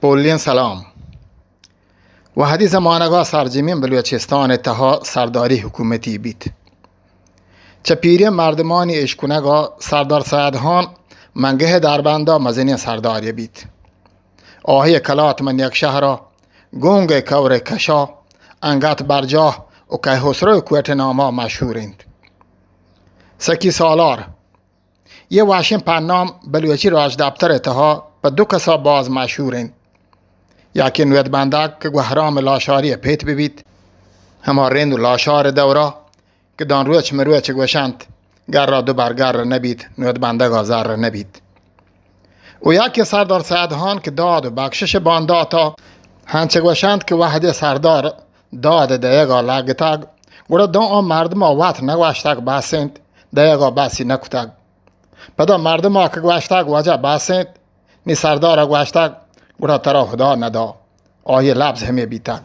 پولین سلام و حدیث مانگاه سرجمین بلوچستان اتها سرداری حکومتی بید. چپیری مردمانی اشکنگاه سردار سعدخان منگه دربنده مزنی سرداری بید. آهی کلات من یک شهر گونگ کور کشا انگت برجاه و که حسرو کوت ناما مشهورند. سکی سالار یه واشین پنام بلوچی راج دفتر اتها په دو کسا باز مشهورند. یکی نوید بندک که گوهرام لاشاری پیت ببید همه رند و لاشار دورا که دان روچ مروچ گوشند گر را دو برگر نبید نوید بندک آزار نبید. و یکی سردار سعدخان که داد و بخشش بانداتا هنچه گوشند که وحده سردار داد دیگا لگتگ گوڑا دو آن مردم وقت نگوشتگ بسند دیگا بسی نکتگ پدا مردم که گوشتگ وجه بسند نی سردار گوشتگ گوڑا ترا خدا ندا آیه لبز همه بیتگ.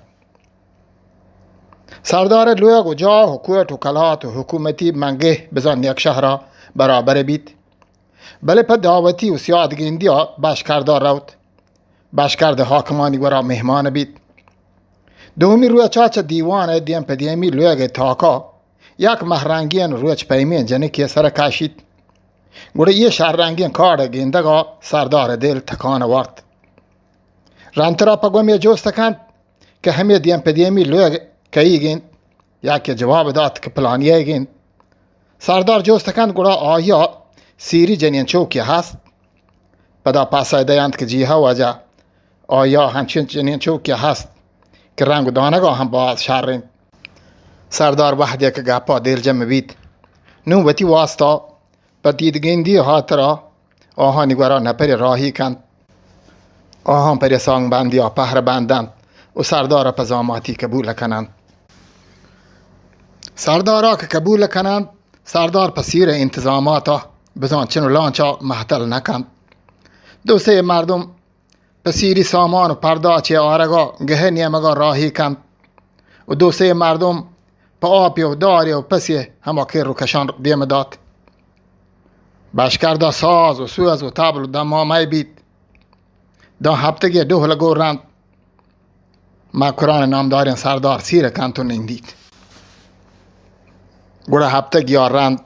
سردار لوگ و جاه و کوت و کلات و حکومتی منگه بزن یک شهر برابر بید. بله پا دعوتی و سیادگیندی بشکردار روت. بشکرد حاکمانی ورا مهمان بید. دومی روی چاچ دیوان دیم پا دیمی لوگ تاکا یک مهرنگین روچ پیمین جنه که سر کشید. گوڑا یه شهرنگین کار گیندگا سردار دل تکان ورد. رانترا پا گومی جوست کند که همه دیم پا دیمی لوگ کهی گیند یکی جواب داد که پلانیه گیند. سردار جوست کند گوڑا آیا سیری جنین چوکی هست پدا پاسای دیند که جیها وجه آیا همچین جنین چوکی هست که رنگ و دانگا هم باز شهرین. سردار وحده که گپا دل جمع بید نو وطی واسطا پا دیدگیندی هاترا آها نگورا نپر راهی کند آهان پر سانگ بندی ها پهر بندند و سردار پا زاماتی قبول کنند. سردارا که قبول کنند سردار پا سیر انتظاماتا بزان چنو لانچا محتل نکند. دو سه مردم پا سیری سامان و پرداچه آرگا گه نیمگا راهی کند و دو سه مردم پا آپی و داری و پسی همه کر رو کشان دیم داد. بشکرده ساز و سوز و تبل و دمامه بید. دا هفتگی دو لگو رند مکران نامدارین سردار سیر کنتون اندید. گوڑا هفتگی رند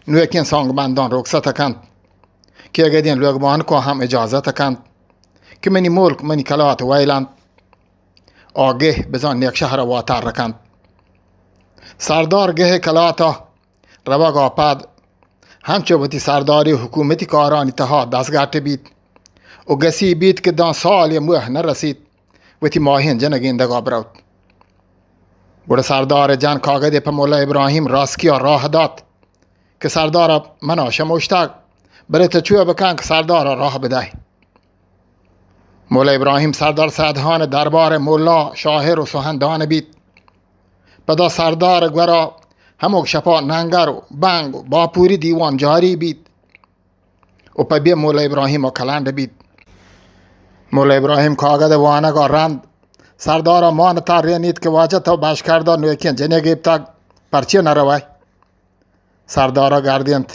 نویکین سانگ بندان رکسات کند که اگه دین لوگبان کو هم اجازت کند که منی ملک منی کلات ویلند آگه بزان یک شهر واتر رکند. سردار گه کلاتا رواگ آپد همچه وطی سرداری حکومتی کارانی تها دستگرت بید و گسی بید که دان سال موه نرسید وطی ماهین جنگیندگا برود. گوڑا سردار جن کاغده پا مولا ابراهیم راسکیا راه داد که سردار منا شموشتگ بره تچوه بکن که سردار راه بده. مولا ابراهیم سردار سعدخان دربار مولا شاهر و سخندان بید. پدا سردار گورا هموک شپا ننگر و بنگ و باپوری دیوان جاری بید و پا بی مولا ابراهیم و کلند بید. مولا ابراهیم کاغد وانگا رند سردارا مان تارینید که واجه تا باش کرده نوکین جنه گیبتگ پرچی نروی. سردارا گردیند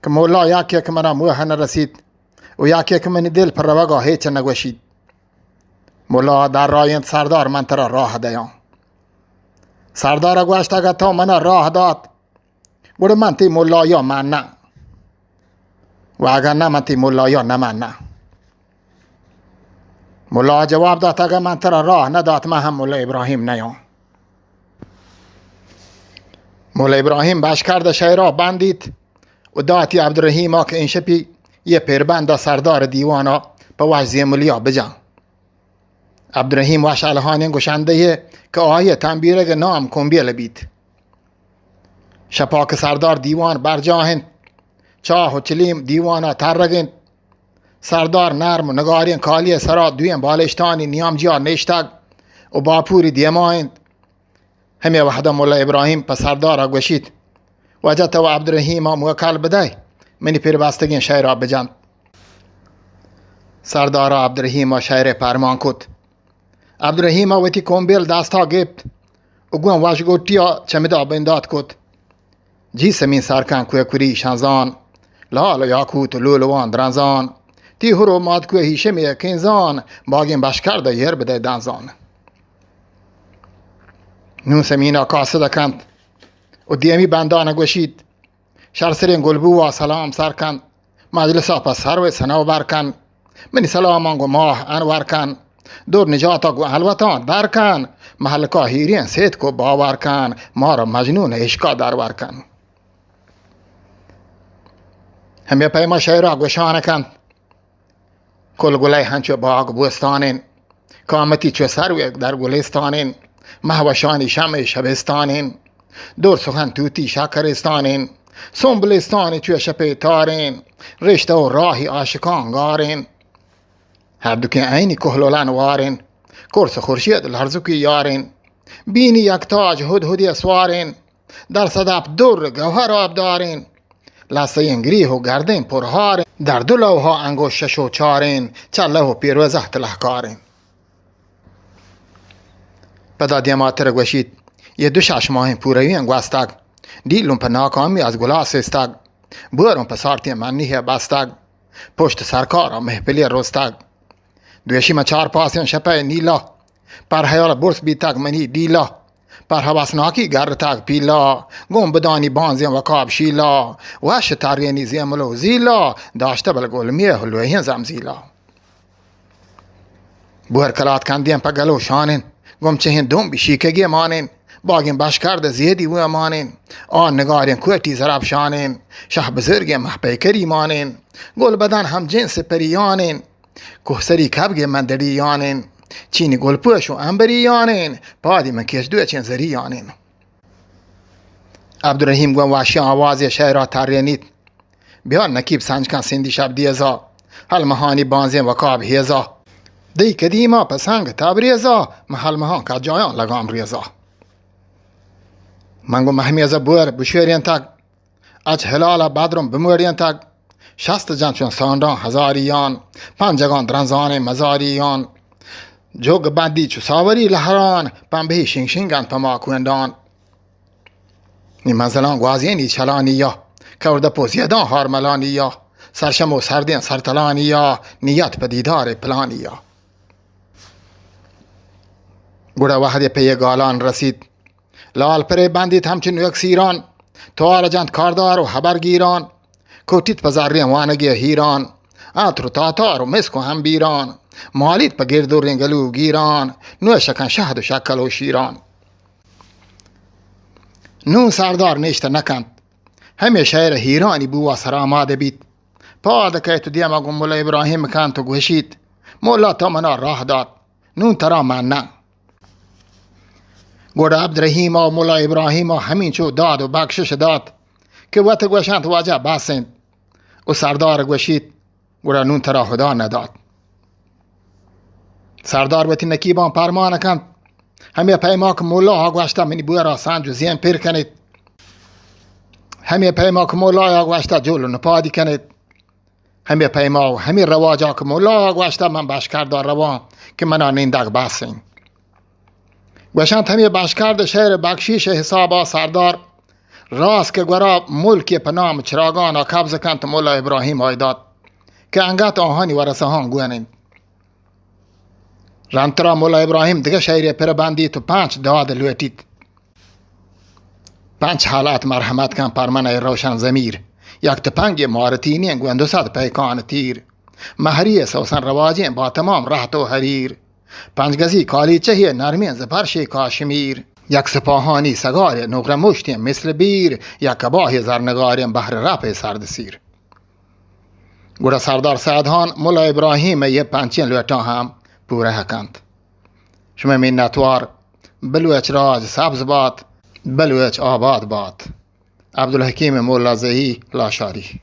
که مولا یکی که منا موه نرسید و یکی که منی دل پر روگا هیچ نگوشید. مولا در رایند سردار من ترا راه دیان. سردار گوشتگه تا منا راه داد گوڑه من تی مولا یا من نه و اگر نه من تی مولا یا نه من نه. مولا جواب داد اگر من ترا راه نداد من هم مولا ابراهیم نیام. مولا ابراهیم باش کرده شیرا بندید و داتی عبدالرحیم که این شپی یه پیربند سردار دیوانا پا وش زیمولیا بجان. عبدالرحیم وش الهانین گوشنده که آیه تنبیرگ نام کنبیل بید. شپا که سردار دیوان برجاهن چاه و چلیم دیوانا ترگن سردار نرم و نگارین کالی سرا دویم بالشتانی نیام جیار نشتگ و باپوری دیمایند. همه وحده مولا ابراهیم پا سردار گوشید وجدت و عبدالرحیم موکل بده منی پیر بستگین شیرا بجند. سردار عبدالرحیم شیر پرمان کد. عبدالرحیم ویتی کنبیل دستا گیبت و گوان وشگوٹیا چمدا بنداد کد. جی سمین سرکن کوی کوری شنزان لال و یاکوت و لولوان درنزان تی هرو ماد کوه هیشم کنزان باگین باشکار دا یر بده دانزان نون سمینا کاسه کند و دیمی بندانه گوشید شرسرین گلبو و سلام سر کند مجلسا پس سر و سنو برکن منی سلامانگو ماه انور کن دور نجاتا گو حلوتان در کن محلکا هیرین سید کو باور کن مارا مجنون عشقا درور کن همی پیما شیرا گوشانه کن کل گلای هنچو باغ بوستانین کامتی چو سروی در گلستانین مهوشانی شمع شبستانین دور سخن توتی شکرستانین سنبلستانی چو شپی تارین رشته و راهی عاشقان گارین هر دو که عینی کهلولن وارین کرس خورشید لرزوکی یارین بینی یک تاج هدهدی سوارین در صدف دور گوهر آب دارین لسه انگریه و گردین پرهارین در دو لوها انگوش شش و چارین چله و پیروزه تلهکارین پدا دیماتر گوشید یه دو شش ماه پوروین گوستگ دیلون په ناکامی از گلاس استگ بورون په سارتی منیه بستگ پشت سرکار محفلی رستگ دوشی چار پاسین شپه نیلا پر حیال برس بیتگ منی دیلا پر حواسناکی گرتگ پیلا گم بدانی بانزین و کاب شیلا وش ترینی زیملو زیلا داشته بل گلمیه هلوهین زمزیلا بور کلات کندیم پا گلو شانین گم چهین دوم بیشیکگی مانین باگین باشکارد زیدی و امانین آن نگارین کوتی زراب شانین شه بزرگ محپیکری مانین گل بدن هم جنس پریانین کوهسری کبگ مندریانین چینی گل پوش و انبریانین پادی مکیش دوی چین زریانین عبدالرحیم گوان واشی آوازی شهرها ترینید بیان نکیب سنجکان سندی شب دیزا حل مهانی بانزین و کاب هیزا دی کدیما پسنگ تبریزا محل مهان که جایان لگام ریزا منگو محمیزا بور بشورین تک اچ هلالا بدرم بمورین تک شست جان چون ساندان هزاریان پنجگان درنزان مزاریان جوگ بندی چو ساوری لحران پنبهی شنگ شنگان پما کوندان نی منزلان گوازینی چلانی یا کورده پوزیدان هارملانی یا سرشم و سردین سرطلانی یا نیت پدیدار پلانی یا گوڑا وحد پی گالان رسید لال پره بندید همچون یک سیران توار جند کاردار و حبرگیران کوتیت پزاری وانگی هیران آتر و تاتار و مسک و هم بیران مالید پا گرد و رنگلو گیران نو شکن شهد و شکل و شیران نون سردار نشته نکند همه شهر هیرانی بوا سر آماده بید پاده که تو دیم اگم مولا ابراهیم کن تو گوشید مولا تا منا راه داد نون ترا من نه گوڑا عبدالرحیم و مولا ابراهیم همین چو داد و بخشش داد که وقت گوشند واجه باسند و سردار گوشید گوڑا نون ترا خدا نداد سردار بتی نکیبان پرمان کند همه پیما که مولا ها گوشتا منی بورا سنج و زین پیر کنید همه پیما که مولا ها گوشتا جلو نپادی کنید همه پیما و همه رواجا که مولا ها گوشتا من باشکردار روان که منا نیندگ باسند گوشند همه باشکرد شهر بخشیش حسابا سردار راست که گورا ملکی پنام چراگان قبض کند مولا ابراهیم آیداد که انگت آهانی ورسه هان گوینند رانترا مولا ابراهیم دیگه شهری پر بندی تو 5 داد لوتید 5 حالات مرحمت کن پر من روشن زمیر یک تپنگ مارتینی گوین 200 پیکان تیر مهری سوسن رواجین با تمام رحت و حریر 5 گزی کالی چهی نرمین زپرشی کاشمیر یک سپاهانی سگار نقره مشتی مثل بیر یک کباه زرنگاری بحر رپ سرد سیر گوڑا سردار سعدهان مولا ابراهیم یه 5 لوتا هم پوره کند شما منتوار بلوچ راج سبز باد بلوچ آباد باد عبدالحکیم مولا زهی لاشاری